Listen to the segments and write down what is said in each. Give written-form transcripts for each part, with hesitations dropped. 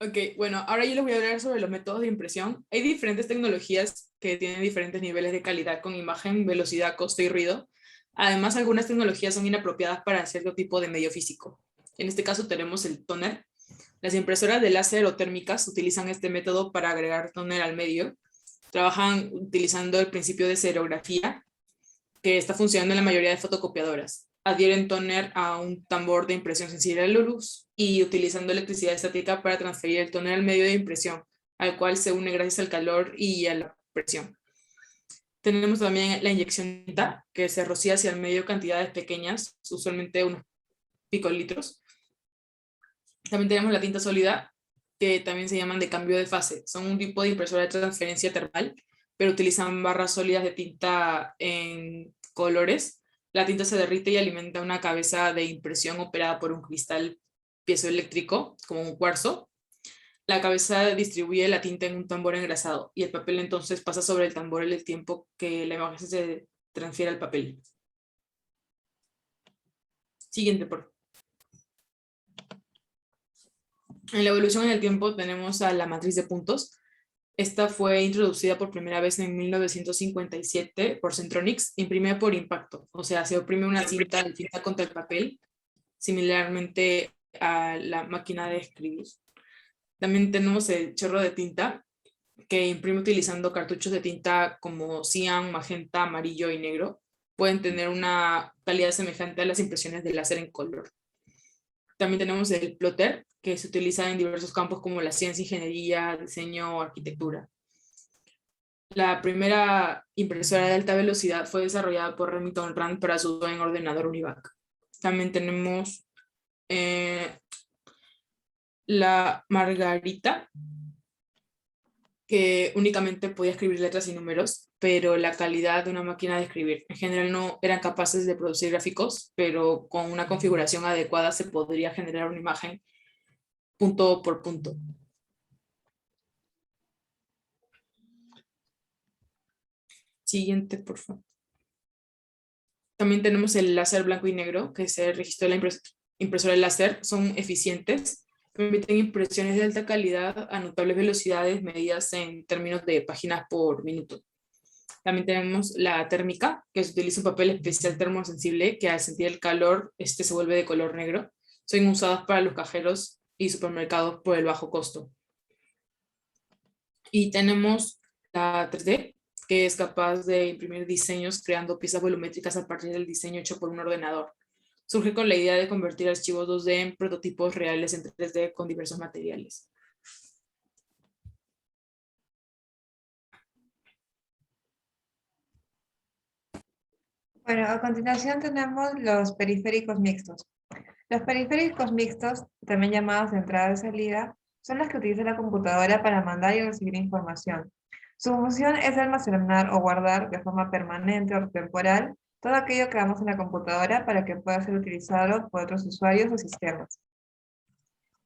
Ok, bueno, ahora yo les voy a hablar sobre los métodos de impresión. Hay diferentes tecnologías que tienen diferentes niveles de calidad con imagen, velocidad, costo y ruido. Además, algunas tecnologías son inapropiadas para cierto tipo de medio físico. En este caso tenemos el tóner. Las impresoras de láser o térmicas utilizan este método para agregar tóner al medio. Trabajan utilizando el principio de serigrafía, que está funcionando en la mayoría de fotocopiadoras. Adhieren tóner a un tambor de impresión sensible a la luz y utilizando electricidad estática para transferir el tóner al medio de impresión, al cual se une gracias al calor y a la presión. Tenemos también la inyección tinta, que se rocía hacia el medio cantidades pequeñas, usualmente unos picolitros. También tenemos la tinta sólida, que también se llaman de cambio de fase. Son un tipo de impresora de transferencia termal, pero utilizan barras sólidas de tinta en colores. La tinta se derrite y alimenta una cabeza de impresión operada por un cristal piezoeléctrico, como un cuarzo. La cabeza distribuye la tinta en un tambor engrasado y el papel entonces pasa sobre el tambor en el tiempo que la imagen se transfiere al papel. Siguiente, por favor. En la evolución en el tiempo tenemos a la matriz de puntos. Esta fue introducida por primera vez en 1957 por Centronics, imprimida por impacto. O sea, se oprime una cinta contra el papel, similarmente a la máquina de escribir. También tenemos el chorro de tinta, que imprime utilizando cartuchos de tinta como cian, magenta, amarillo y negro. Pueden tener una calidad semejante a las impresiones de láser en color. También tenemos el plotter, que se utiliza en diversos campos como la ciencia, ingeniería, diseño o arquitectura. La primera impresora de alta velocidad fue desarrollada por Remington Rand para su uso en ordenador UNIVAC. También tenemos la Margarita, que únicamente podía escribir letras y números, pero la calidad de una máquina de escribir. En general no eran capaces de producir gráficos, pero con una configuración adecuada se podría generar una imagen punto por punto. Siguiente, por favor. También tenemos el láser blanco y negro, que se registró en la impresora de láser. Son eficientes, permiten impresiones de alta calidad a notables velocidades medidas en términos de páginas por minuto. También tenemos la térmica, que se utiliza un papel especial termosensible que al sentir el calor este se vuelve de color negro. Son usados para los cajeros y supermercados por el bajo costo. Y tenemos la 3D, que es capaz de imprimir diseños creando piezas volumétricas a partir del diseño hecho por un ordenador. Surge con la idea de convertir archivos 2D en prototipos reales en 3D con diversos materiales. Bueno, a continuación tenemos los periféricos mixtos. Los periféricos mixtos, también llamados de entrada y salida, son los que utiliza la computadora para mandar y recibir información. Su función es almacenar o guardar de forma permanente o temporal todo aquello que hagamos en la computadora para que pueda ser utilizado por otros usuarios o sistemas.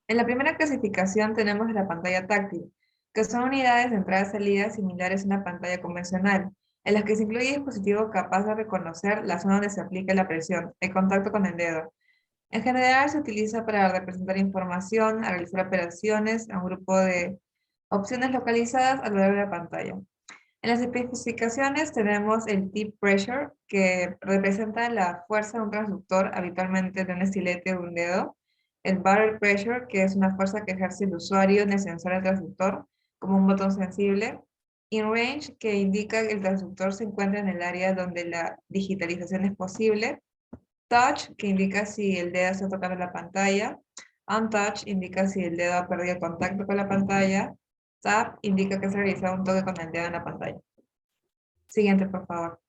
En la primera clasificación tenemos la pantalla táctil, que son unidades de entrada y salida similares a una pantalla convencional, en las que se incluye dispositivo capaz de reconocer la zona donde se aplica la presión, el contacto con el dedo. En general se utiliza para representar información, a realizar operaciones, a un grupo de opciones localizadas a lo largo de la pantalla. En las especificaciones tenemos el tip pressure, que representa la fuerza de un transductor, habitualmente de un estilete o un dedo. El barrel pressure, que es una fuerza que ejerce el usuario en el sensor del transductor, como un botón sensible. In range, que indica que el transductor se encuentra en el área donde la digitalización es posible. Touch, que indica si el dedo está tocando la pantalla. Untouch indica si el dedo ha perdido contacto con la pantalla. Tap indica que se ha realizado un toque con el dedo en la pantalla. Siguiente, por favor.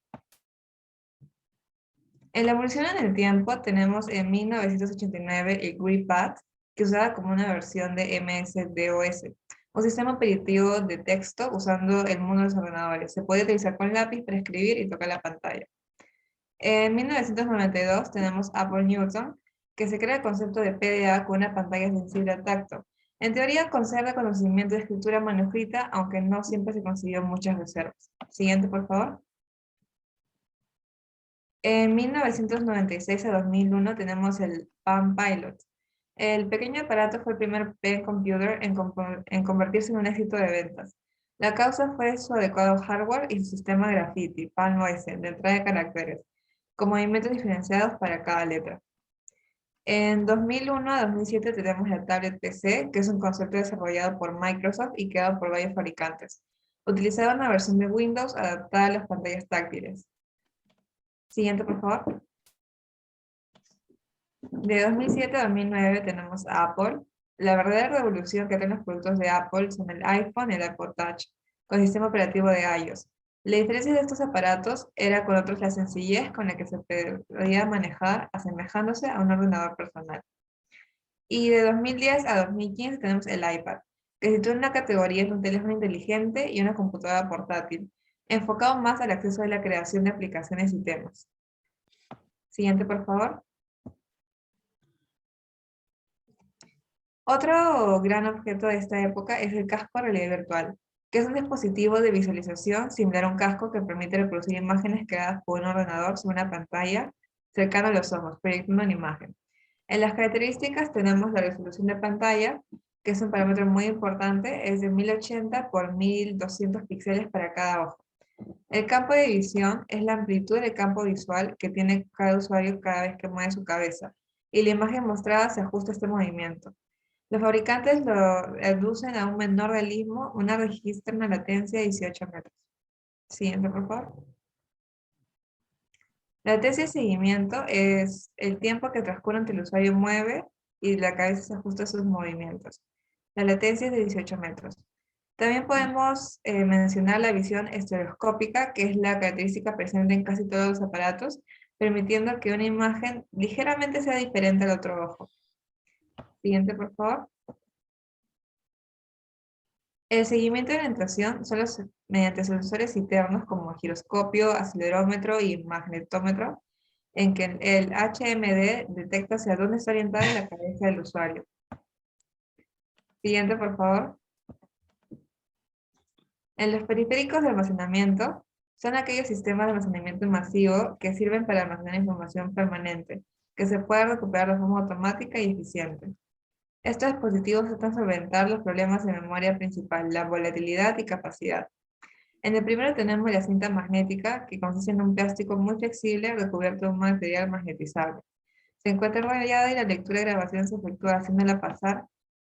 En la evolución en el tiempo tenemos en 1989 el GridPad, que usaba como una versión de MS-DOS, un sistema operativo de texto usando el mundo de los ordenadores. Se puede utilizar con lápiz para escribir y tocar la pantalla. En 1992 tenemos Apple Newton, que se crea el concepto de PDA con una pantalla sensible al tacto. En teoría conserva conocimiento de escritura manuscrita, aunque no siempre se consiguió muchas reservas. Siguiente, por favor. En 1996 a 2001 tenemos el Palm Pilot, El pequeño aparato fue el primer pen computer en convertirse en un éxito de ventas. La causa fue su adecuado hardware y su sistema graffiti, Palm OS, de entrada de caracteres, con movimientos diferenciados para cada letra. En 2001 a 2007 tenemos la tablet PC, que es un concepto desarrollado por Microsoft y creado por varios fabricantes. Utilizaba una versión de Windows adaptada a las pantallas táctiles. Siguiente, por favor. De 2007 a 2009 tenemos Apple. La verdadera revolución que traen los productos de Apple son el iPhone y el Apple Touch, con sistema operativo de iOS. La diferencia de estos aparatos era con otros la sencillez con la que se podía manejar, asemejándose a un ordenador personal. Y de 2010 a 2015 tenemos el iPad, que se sitúa en una categoría entre un teléfono inteligente y una computadora portátil, enfocado más al acceso a la creación de aplicaciones y temas. Siguiente, por favor. Otro gran objeto de esta época es el casco de realidad virtual, que es un dispositivo de visualización similar a un casco que permite reproducir imágenes creadas por un ordenador sobre una pantalla cercana a los ojos, proyectando una imagen. En las características tenemos la resolución de pantalla, que es un parámetro muy importante, es de 1080 por 1200 píxeles para cada ojo. El campo de visión es la amplitud del campo visual que tiene cada usuario cada vez que mueve su cabeza, y la imagen mostrada se ajusta a este movimiento. Los fabricantes lo reducen a un menor realismo, registran una latencia de 18 metros. Siguiente, por favor. La latencia de seguimiento es el tiempo que transcurre entre el usuario mueve y la cabeza se ajusta a sus movimientos. La latencia es de 18 metros. También podemos mencionar la visión estereoscópica, que es la característica presente en casi todos los aparatos, permitiendo que una imagen ligeramente sea diferente al otro ojo. Siguiente, por favor. El seguimiento de orientación solo mediante sensores internos como giroscopio, acelerómetro y magnetómetro, en que el HMD detecta hacia dónde está orientada la cabeza del usuario. Siguiente, por favor. En los periféricos de almacenamiento son aquellos sistemas de almacenamiento masivo que sirven para almacenar información permanente, que se puede recuperar de forma automática y eficiente. Estos dispositivos tratan de solventar los problemas de memoria principal, la volatilidad y capacidad. En el primero tenemos la cinta magnética, que consiste en un plástico muy flexible recubierto de un material magnetizable. Se encuentra enrollada y la lectura y grabación se efectúa haciéndola pasar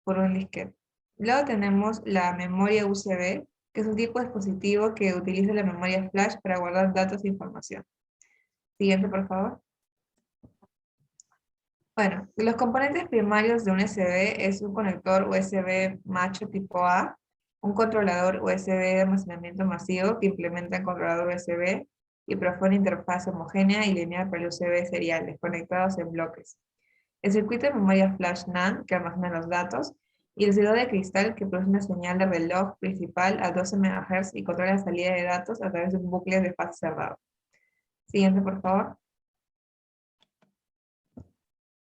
por un disquete. Luego tenemos la memoria USB, que es un tipo de dispositivo que utiliza la memoria flash para guardar datos e información. Siguiente, por favor. Bueno, los componentes primarios de un USB es un conector USB macho tipo A, un controlador USB de almacenamiento masivo que implementa el controlador USB y propone una interfaz homogénea y lineal para USB seriales conectados en bloques. El circuito de memoria flash NAND que almacena los datos y el servidor de cristal que produce una señal de reloj principal a 12 MHz y controla la salida de datos a través de un bucle de fase cerrado. Siguiente, por favor.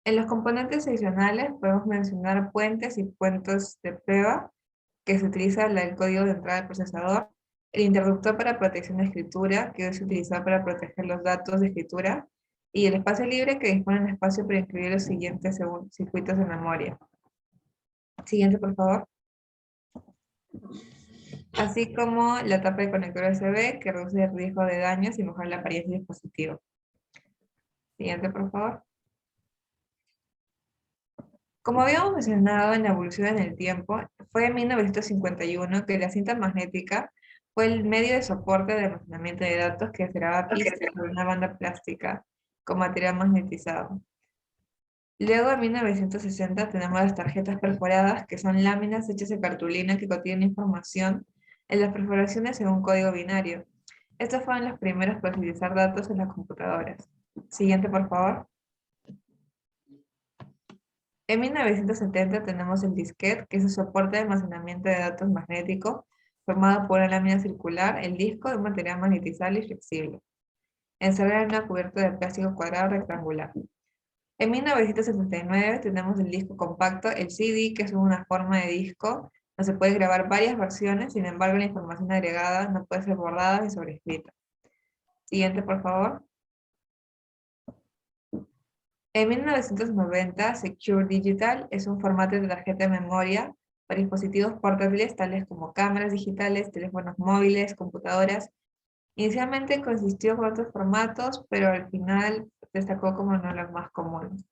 En los componentes adicionales podemos mencionar puentes y puentes de prueba, que se utiliza el código de entrada del procesador, el interruptor para protección de escritura, que es utilizado para proteger los datos de escritura, y el espacio libre, que dispone de espacio para incluir los siguientes circuitos de memoria. Siguiente, por favor. Así como la tapa de conector USB, que reduce el riesgo de daños y mejora la apariencia del dispositivo. Siguiente, por favor. Como habíamos mencionado en la evolución en el tiempo, fue en 1951 que la cinta magnética fue el medio de soporte de almacenamiento de datos que grababa pistas sobre una banda plástica con material magnetizado. Luego, en 1960, tenemos las tarjetas perforadas, que son láminas hechas de cartulina que contienen información en las perforaciones según un código binario. Estos fueron los primeros para utilizar datos en las computadoras. Siguiente, por favor. En 1970 tenemos el disquete, que es el soporte de almacenamiento de datos magnético, formado por una lámina circular, el disco de un material magnetizable y flexible, encerrado en una cubierta de plástico cuadrado rectangular. En 1979 tenemos el disco compacto, el CD, que es una forma de disco, donde se puede grabar varias versiones, sin embargo la información agregada no puede ser borrada ni sobreescrita. Siguiente, por favor. En 1990, Secure Digital es un formato de tarjeta de memoria para dispositivos portátiles tales como cámaras digitales, teléfonos móviles, computadoras. Inicialmente consistió con otros formatos, pero al final destacó como uno de los más comunes.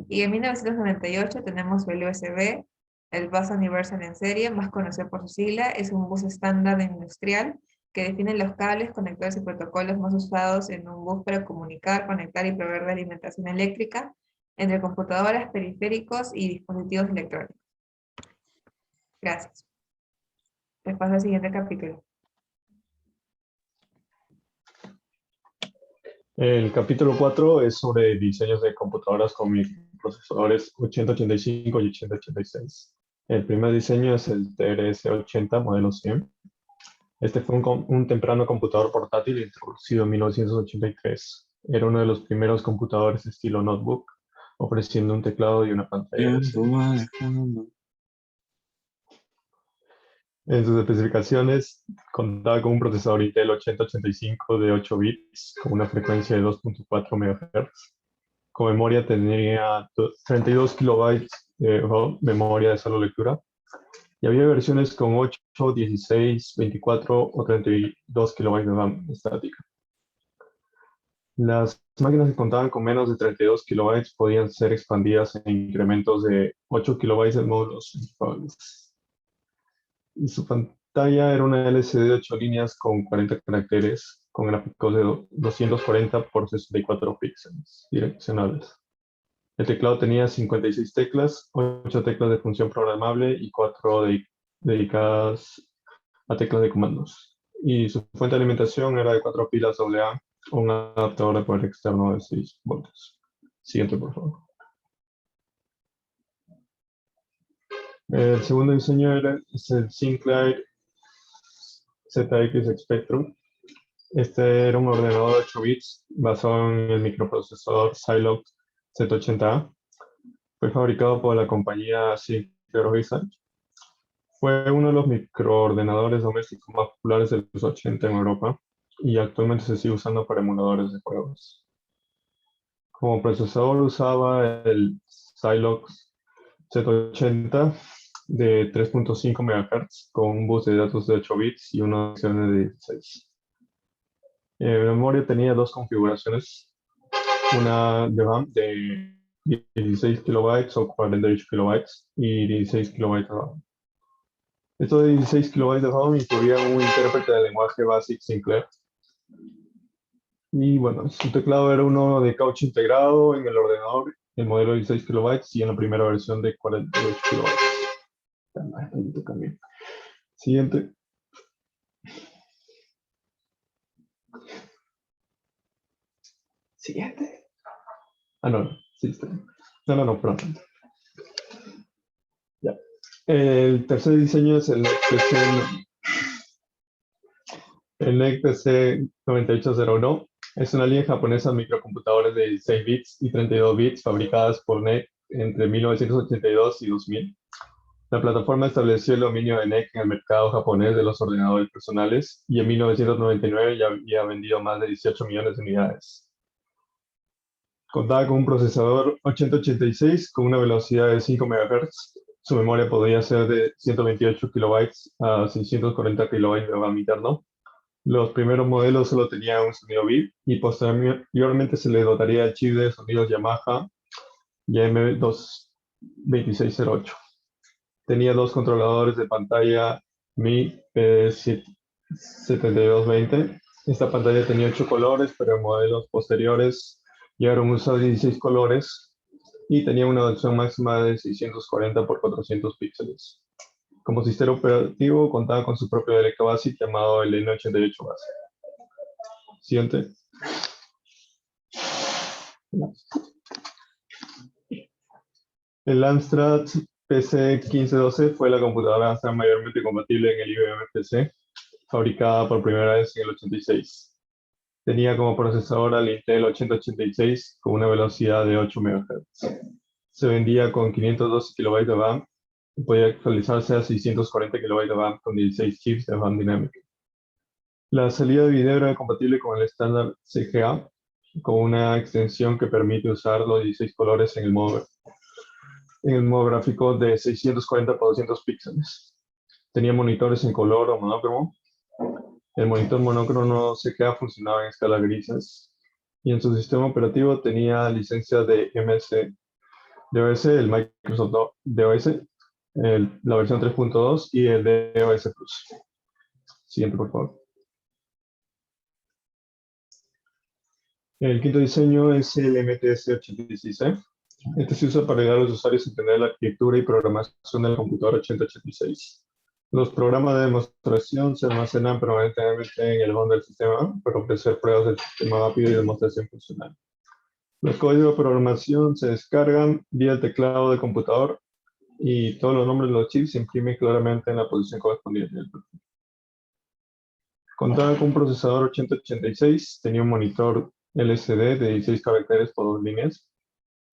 Y en 1998 tenemos el USB, el Bus Universal en serie, más conocido por su sigla, es un bus estándar industrial que define los cables, conectores y protocolos más usados en un bus para comunicar, conectar y proveer de alimentación eléctrica entre computadoras, periféricos y dispositivos electrónicos. Gracias. Les paso al siguiente capítulo. El capítulo 4 es sobre diseños de computadoras con microprocesadores 8085 y 8086. El primer diseño es el TRS-80 modelo 100. Este fue un temprano computador portátil introducido en 1983. Era uno de los primeros computadores estilo notebook, ofreciendo un teclado y una pantalla. En sus especificaciones, contaba con un procesador Intel 8085 de 8 bits, con una frecuencia de 2.4 MHz. Con memoria tenía 32 kilobytes de ROM, memoria de solo lectura. Y había versiones con 8, 16, 24 o 32 kilobytes de RAM estática. Las máquinas que contaban con menos de 32 kilobytes podían ser expandidas en incrementos de 8 kilobytes en módulos enchufables. Y su pantalla era una LCD de 8 líneas con 40 caracteres, con gráficos de 240 por 64 píxeles direccionales. El teclado tenía 56 teclas, 8 teclas de función programable y 4 dedicadas a teclas de comandos. Y su fuente de alimentación era de 4 pilas AA o un adaptador de poder externo de 6 voltios. Siguiente, por favor. El segundo diseño es el Sinclair ZX Spectrum. Este era un ordenador de 8 bits basado en el microprocesador Zilog Z80A. Fue fabricado por la compañía Sinclair Research. Fue uno de los microordenadores domésticos más populares de los 80 en Europa y actualmente se sigue usando para emuladores de juegos. Como procesador usaba el Zilog Z80 de 3.5 MHz con un bus de datos de 8 bits y una opción de 16. En memoria tenía dos configuraciones, una de RAM de 16 kilobytes o 48 kilobytes y 16 kilobytes de RAM. Estos de 16 kilobytes de RAM incluían un intérprete de lenguaje BASIC Sinclair. Y bueno, su teclado era uno de caucho integrado en el ordenador, el modelo de 16 kilobytes y en la primera versión de 48 kilobytes. Siguiente. Siguiente. Ah, no, sí, está bien. No, perdón. Ya. El tercer diseño es el NEC PC 9801. Es una línea japonesa de microcomputadores de 16 bits y 32 bits fabricadas por NEC entre 1982 y 2000. La plataforma estableció el dominio de NEC en el mercado japonés de los ordenadores personales y en 1999 ya había vendido más de 18 millones de unidades. Contaba con un procesador 8086 con una velocidad de 5 MHz. Su memoria podía ser de 128 kilobytes a 640 kilobytes de RAM interno. Los primeros modelos solo tenían un sonido BIP y posteriormente se le dotaría el chip de sonidos Yamaha YM22608. Tenía dos controladores de pantalla Mi P7220. Esta pantalla tenía 8 colores, pero en modelos posteriores llegaron a usar 16 colores y tenía una resolución máxima de 640 por 400 píxeles. Como sistema operativo contaba con su propio directo BASIC llamado el N88 Base. Siguiente. El Amstrad PC 1512 fue la computadora Amstrad mayormente compatible en el IBM PC, fabricada por primera vez en el 86. Tenía como procesador al Intel 8086 con una velocidad de 8 MHz. Se vendía con 512 KB de RAM y podía actualizarse a 640 KB de RAM con 16 chips de RAM dinámica. La salida de video era compatible con el estándar CGA con una extensión que permite usar los 16 colores en el modo gráfico de 640 por 200 píxeles. Tenía monitores en color o monócromo. El monitor monócrono CK funcionaba en escala grises y en su sistema operativo tenía licencia de MC, DOS, el Microsoft DOS, la versión 3.2 y el DOS Plus. Siguiente, por favor. El quinto diseño es el MTS-86C. Este se usa para ayudar a los usuarios a entender la arquitectura y programación del computador 8086. Los programas de demostración se almacenan permanentemente en el fondo del sistema para ofrecer pruebas del sistema rápido y demostración funcional. Los códigos de programación se descargan vía el teclado del computador y todos los nombres de los chips se imprimen claramente en la posición correspondiente. Contaba con un procesador 8086, tenía un monitor LCD de 16 caracteres por 2 líneas.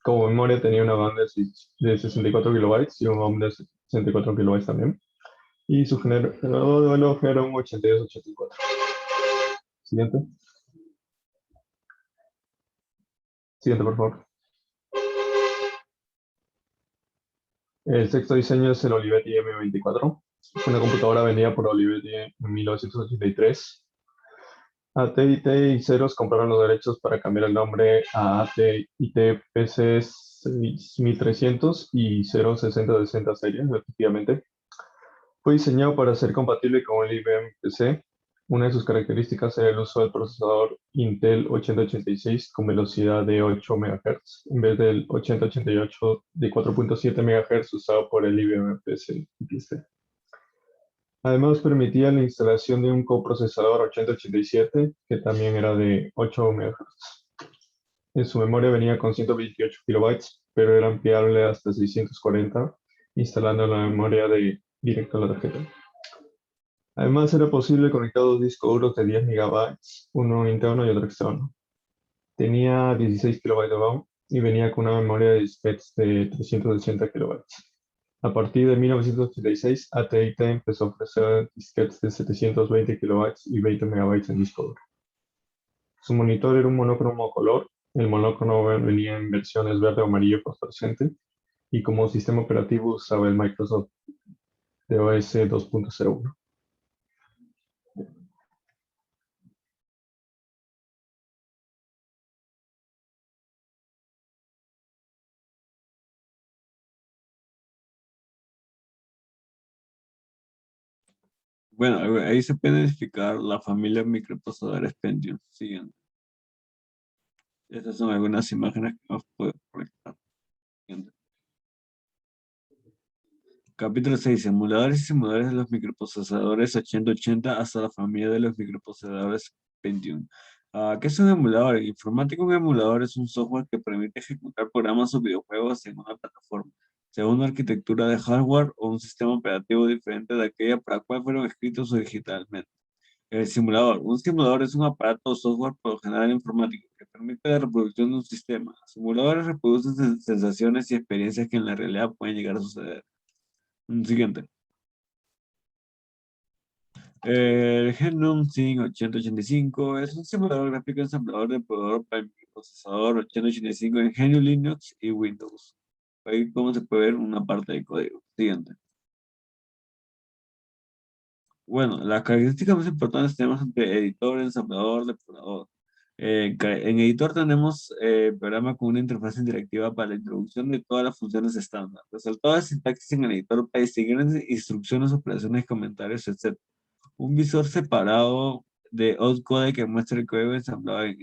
Como memoria tenía una banda de 64 kilobytes y un ROM de 64 kilobytes también. Y su generador de valor era un 8284. Siguiente. Siguiente, por favor. El sexto diseño es el Olivetti M24. Fue una computadora vendida por Olivetti en 1983. AT&T y Xerox compraron los derechos para cambiar el nombre a AT&T PC 6300 y 6060 series, respectivamente. Fue diseñado para ser compatible con el IBM PC. Una de sus características era el uso del procesador Intel 8086 con velocidad de 8 MHz, en vez del 8088 de 4.7 MHz usado por el IBM PC XT. Además, permitía la instalación de un coprocesador 8087 que también era de 8 MHz. En su memoria venía con 128 kilobytes, pero era ampliable hasta 640, instalando la memoria directo a la tarjeta. Además, era posible conectar dos discos duros de 10 megabytes, uno interno y otro externo. Tenía 16 kilobytes de RAM y venía con una memoria de disquetes de 360 kilobytes. A partir de 1986, AT&T empezó a ofrecer disquetes de 720 kilobytes y 20 megabytes en disco duro. Su monitor era un monocromo color. El monocromo venía en versiones verde o amarillo fosforescente y como sistema operativo usaba el Microsoft DOS 2.01. Bueno, ahí se puede identificar la familia de microprocesadores Pentium. Siguiente. Estas son algunas imágenes que nos pueden proyectar. Siguiente. Capítulo 6. Emuladores y simuladores de los microprocesadores 8080 hasta la familia de los microprocesadores Pentium. ¿Qué es un emulador? En informática, un emulador es un software que permite ejecutar programas o videojuegos en una plataforma, según una arquitectura de hardware o un sistema operativo diferente de aquella para la cual fueron escritos digitalmente. El simulador. Un simulador es un aparato o software por lo general informático que permite la reproducción de un sistema. Los simuladores reproducen sensaciones y experiencias que en la realidad pueden llegar a suceder. Siguiente. El Genome Zinc 8085 es un simulador gráfico ensamblador de proveedor para el procesador 8085 en GNU Linux y Windows. Ahí como se puede ver una parte del código. Siguiente. Bueno, las características más importantes tenemos entre editor, ensamblador, depurador. En editor tenemos programa con una interfaz interactiva para la introducción de todas las funciones estándar. Resaltado de sintaxis en el editor para distinguir instrucciones, operaciones, comentarios, etc. Un visor separado de opcode que muestra el código ensamblado en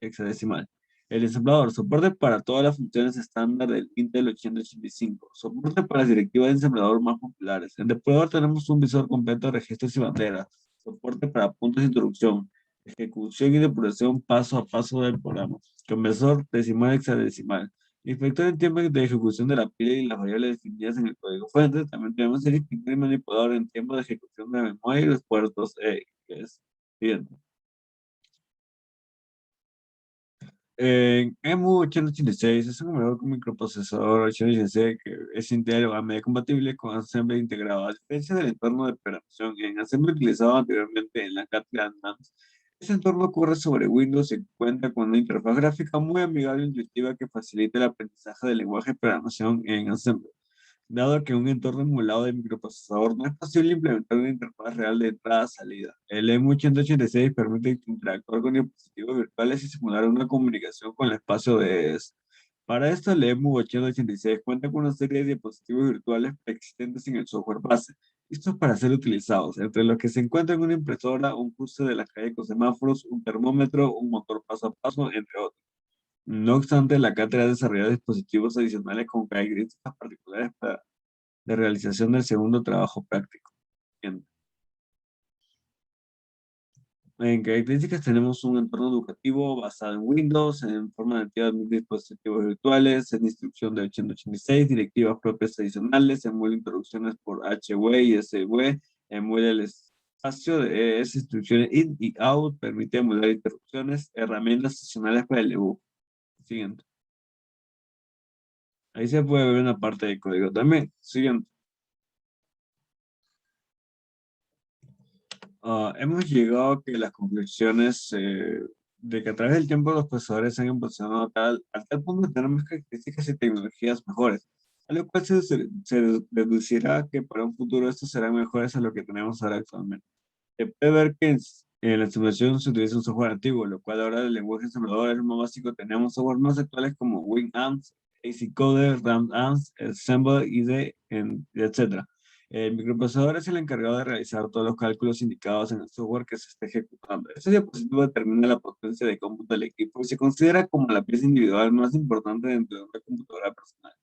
hexadecimal. El ensamblador, soporte para todas las funciones estándar del Intel 8085. Soporte para las directivas de ensamblador más populares. En depurador tenemos un visor completo de registros y banderas. Soporte para puntos de introducción. Ejecución y depuración paso a paso del programa. Conversor decimal hexadecimal. Inspector en tiempo de ejecución de la pila y las variables definidas en el código fuente. También tenemos el inspector y manipulador en tiempo de ejecución de memoria y los puertos que es siguiente. EMU 8086 es un mejor microprocesador 8086 que es Intel o AMD compatible con Assembly integrado. A diferencia del entorno de operación en Assembly utilizado anteriormente en la cátedra NAND, Este entorno corre sobre Windows y cuenta con una interfaz gráfica muy amigable e intuitiva que facilita el aprendizaje del lenguaje de programación en Assembly. Dado que en un entorno emulado de microprocesador no es posible implementar una interfaz real de entrada-salida. El EMU186 permite interactuar con dispositivos virtuales y simular una comunicación con el espacio de ES. Para esto, el EMU886 cuenta con una serie de dispositivos virtuales preexistentes en el software base, listos para ser utilizados, entre los que se encuentran una impresora, un cruce de la calle con semáforos, un termómetro, un motor paso a paso, entre otros. No obstante, la cátedra ha desarrollado dispositivos adicionales con características particulares para la realización del segundo trabajo práctico. Bien. En características tenemos un entorno educativo basado en Windows, en forma nativa de dispositivos virtuales, en instrucción de 886, directivas propias adicionales, emula introducciones por HW y SW, emula el espacio de ES, instrucciones in y out, permite emular interrupciones, herramientas adicionales para el debug. Siguiente. Ahí se puede ver una parte de código también. Siguiente. Hemos llegado a que las conclusiones de que a través del tiempo los procesadores han evolucionado a tal punto de tener más características y tecnologías mejores, a lo cual se deducirá que para un futuro estos serán mejores a lo que tenemos ahora actualmente. Se puede ver que en la simulación se utiliza un software antiguo, lo cual ahora el lenguaje ensamblador es más básico. Tenemos software más actuales como WinAMP, ACCoder, RAMAMP, Assemble, IDE, etc. El microprocesador es el encargado de realizar todos los cálculos indicados en el software que se está ejecutando. Este dispositivo determina la potencia de cómputo del equipo y se considera como la pieza individual más importante dentro de una computadora personal.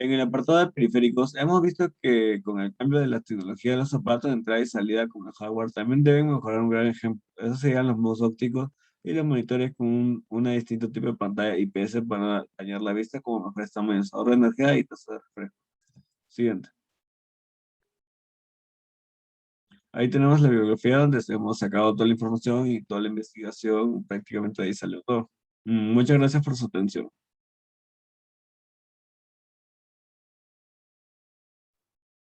En el apartado de periféricos, hemos visto que con el cambio de la tecnología de los zapatos de entrada y salida con el hardware también deben mejorar un gran ejemplo. Esos serían los modos ópticos y los monitores con una distinto tipo de pantalla IPS para no dañar la vista, como mejores tamaños, ahorro de energía y tasa de refresco. Siguiente. Ahí tenemos la bibliografía donde hemos sacado toda la información y toda la investigación, prácticamente ahí salió todo. Muchas gracias por su atención.